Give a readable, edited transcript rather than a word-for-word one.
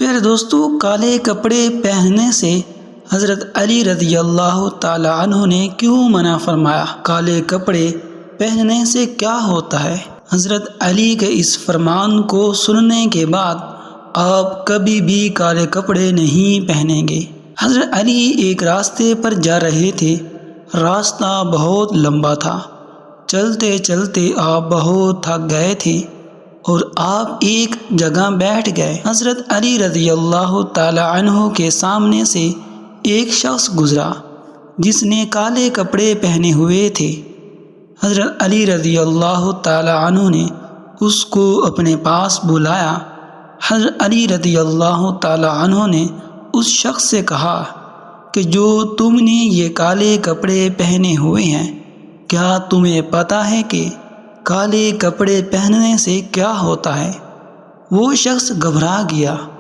پھر دوستو کالے کپڑے پہننے سے حضرت علی رضی اللہ تعالی عنہ نے کیوں منع فرمایا؟ کالے کپڑے پہننے سے کیا ہوتا ہے؟ حضرت علی کے اس فرمان کو سننے کے بعد آپ کبھی بھی کالے کپڑے نہیں پہنیں گے۔ حضرت علی ایک راستے پر جا رہے تھے، راستہ بہت لمبا تھا، چلتے چلتے آپ بہت تھک گئے تھے اور آپ ایک جگہ بیٹھ گئے۔ حضرت علی رضی اللہ تعالی عنہ کے سامنے سے ایک شخص گزرا جس نے کالے کپڑے پہنے ہوئے تھے۔ حضرت علی رضی اللہ تعالی عنہ نے اس کو اپنے پاس بلایا۔ حضرت علی رضی اللہ تعالی عنہ نے اس شخص سے کہا کہ جو تم نے یہ کالے کپڑے پہنے ہوئے ہیں، کیا تمہیں پتہ ہے کہ کالے کپڑے پہننے سے کیا ہوتا ہے؟ وہ شخص گھبرا گیا